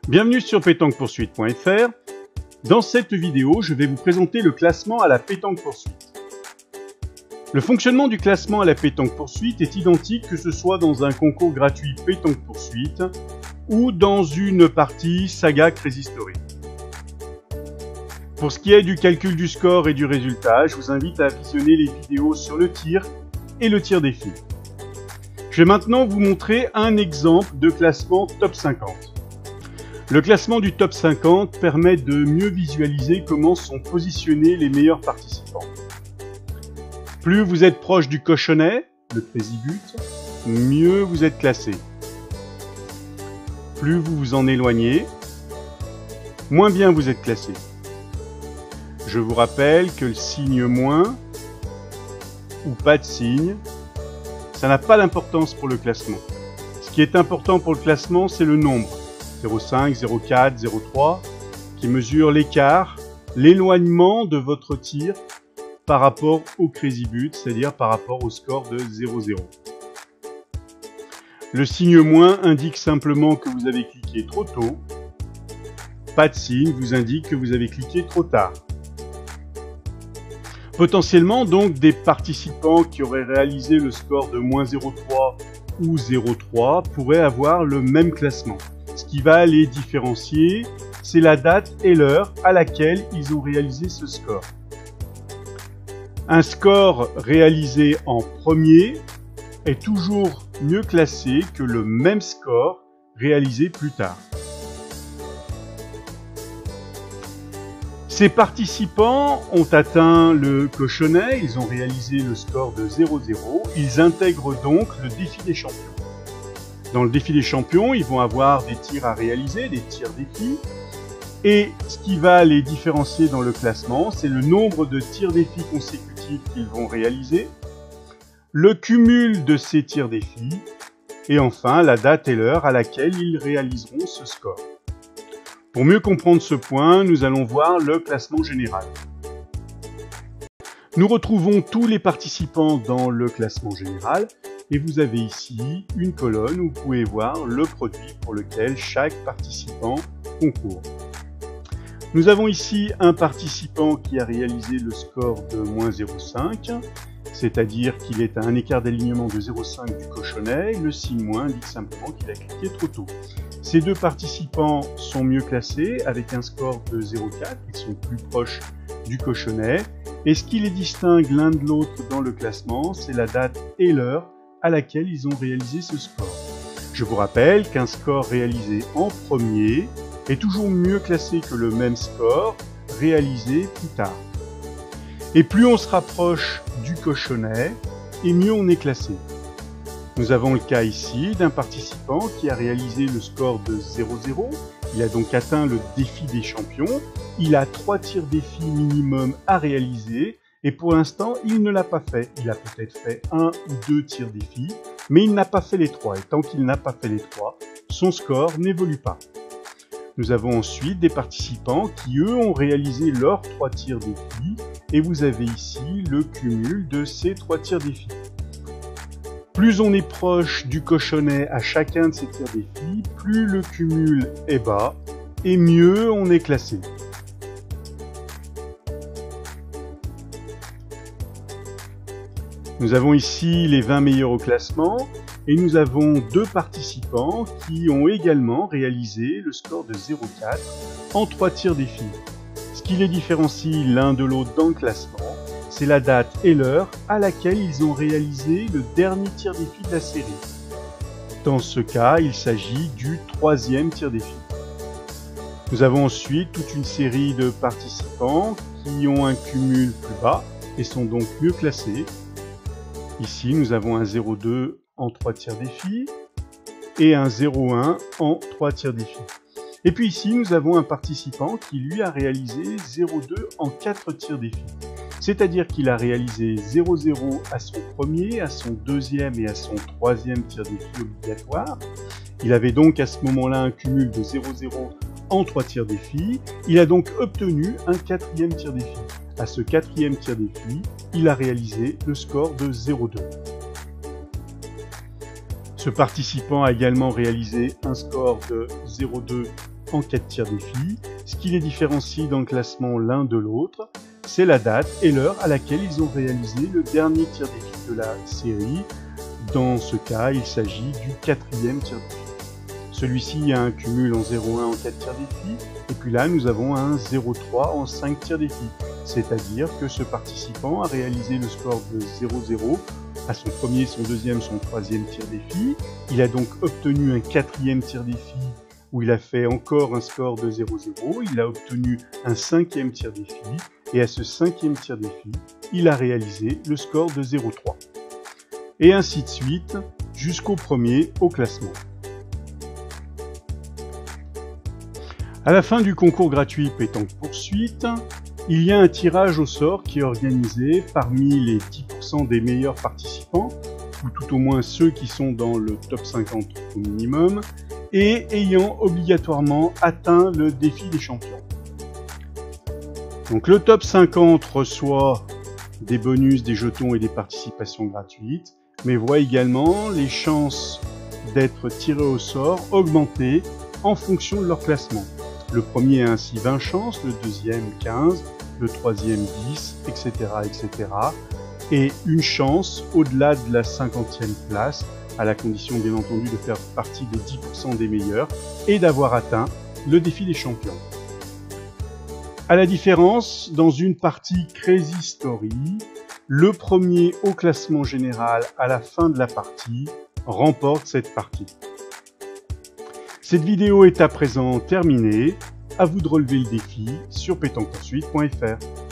Bienvenue sur pétanquepoursuite.fr. Dans cette vidéo, je vais vous présenter le classement à la pétanque poursuite. Le fonctionnement du classement à la pétanque poursuite est identique que ce soit dans un concours gratuit pétanque poursuite ou dans une partie saga Crazy Story. Pour ce qui est du calcul du score et du résultat, je vous invite à visionner les vidéos sur le tir et le tir défi. Je vais maintenant vous montrer un exemple de classement top 50. Le classement du top 50 permet de mieux visualiser comment sont positionnés les meilleurs participants. Plus vous êtes proche du cochonnet, le Crazy But, mieux vous êtes classé. Plus vous vous en éloignez, moins bien vous êtes classé. Je vous rappelle que le signe moins ou pas de signe, ça n'a pas d'importance pour le classement. Ce qui est important pour le classement, c'est le nombre. 0,5, 0,4, 0,3 qui mesure l'écart, l'éloignement de votre tir par rapport au Crazy But, c'est-à-dire par rapport au score de 0,0. Le signe moins indique simplement que vous avez cliqué trop tôt. Pas de signe vous indique que vous avez cliqué trop tard. Potentiellement donc des participants qui auraient réalisé le score de moins 0,3 ou 0,3 pourraient avoir le même classement. Ce qui va les différencier, c'est la date et l'heure à laquelle ils ont réalisé ce score. Un score réalisé en premier est toujours mieux classé que le même score réalisé plus tard. Ces participants ont atteint le cochonnet, ils ont réalisé le score de 0,0, ils intègrent donc le défi des champions. Dans le défi des champions, ils vont avoir des tirs à réaliser, des tirs défis. Et ce qui va les différencier dans le classement, c'est le nombre de tirs défis consécutifs qu'ils vont réaliser, le cumul de ces tirs défis, et enfin la date et l'heure à laquelle ils réaliseront ce score. Pour mieux comprendre ce point, nous allons voir le classement général. Nous retrouvons tous les participants dans le classement général. Et vous avez ici une colonne où vous pouvez voir le produit pour lequel chaque participant concourt. Nous avons ici un participant qui a réalisé le score de moins 0,5, c'est-à-dire qu'il est à un écart d'alignement de 0,5 du cochonnet. Le signe moins indique simplement qu'il a cliqué trop tôt. Ces deux participants sont mieux classés avec un score de 0,4, ils sont plus proches du cochonnet. Et ce qui les distingue l'un de l'autre dans le classement, c'est la date et l'heure à laquelle ils ont réalisé ce score. Je vous rappelle qu'un score réalisé en premier est toujours mieux classé que le même score réalisé plus tard. Et plus on se rapproche du cochonnet, et mieux on est classé. Nous avons le cas ici d'un participant qui a réalisé le score de 0,0. Il a donc atteint le défi des champions. Il a 3 tirs défis minimum à réaliser. Et pour l'instant, il ne l'a pas fait. Il a peut-être fait 1 ou 2 tirs défis, mais il n'a pas fait les 3. Et tant qu'il n'a pas fait les 3, son score n'évolue pas. Nous avons ensuite des participants qui, eux, ont réalisé leurs 3 tirs défis. Et vous avez ici le cumul de ces 3 tirs défis. Plus on est proche du cochonnet à chacun de ces tirs défis, plus le cumul est bas et mieux on est classé. Nous avons ici les 20 meilleurs au classement et nous avons 2 participants qui ont également réalisé le score de 0,4 en 3 tirs défis. Ce qui les différencie l'un de l'autre dans le classement, c'est la date et l'heure à laquelle ils ont réalisé le dernier tir défi de la série. Dans ce cas, il s'agit du 3e tir défi. Nous avons ensuite toute une série de participants qui ont un cumul plus bas et sont donc mieux classés. Ici, nous avons un 0,2 en 3 tirs défis et un 0,1 en 3 tirs défis. Et puis ici, nous avons un participant qui lui a réalisé 0,2 en 4 tirs défis. C'est-à-dire qu'il a réalisé 0,0 à son premier, à son deuxième et à son troisième tir défi obligatoire. Il avait donc à ce moment-là un cumul de 0,0 en 3 tirs défis. Il a donc obtenu un 4e tir défi. À ce 4e tir défi, il a réalisé le score de 0,2. Ce participant a également réalisé un score de 0,2 en 4 tirs défis. Ce qui les différencie dans le classement l'un de l'autre, c'est la date et l'heure à laquelle ils ont réalisé le dernier tir défi de la série. Dans ce cas, il s'agit du 4e tir défi. Celui-ci a un cumul en 0,1 en 4 tirs défi, et puis là nous avons un 0,3 en 5 tirs défi. C'est-à-dire que ce participant a réalisé le score de 0,0 à son premier, son deuxième, son troisième tir défi. Il a donc obtenu un 4e tir défi où il a fait encore un score de 0,0. Il a obtenu un 5e tir défi, et à ce 5e tir défi, il a réalisé le score de 0,3. Et ainsi de suite, jusqu'au premier au classement. À la fin du concours gratuit Pétanque Poursuite, il y a un tirage au sort qui est organisé parmi les 10% des meilleurs participants, ou tout au moins ceux qui sont dans le top 50 au minimum, et ayant obligatoirement atteint le défi des champions. Donc le top 50 reçoit des bonus, des jetons et des participations gratuites, mais voit également les chances d'être tirés au sort augmenter en fonction de leur classement. Le premier a ainsi 20 chances, le deuxième 15, le troisième 10, etc. etc. Et une chance au-delà de la 50e place, à la condition bien entendu de faire partie des 10% des meilleurs et d'avoir atteint le défi des champions. À la différence, dans une partie Crazy Story, le premier au classement général à la fin de la partie remporte cette partie. Cette vidéo est à présent terminée, à vous de relever le défi sur pétanquepourssuite.fr.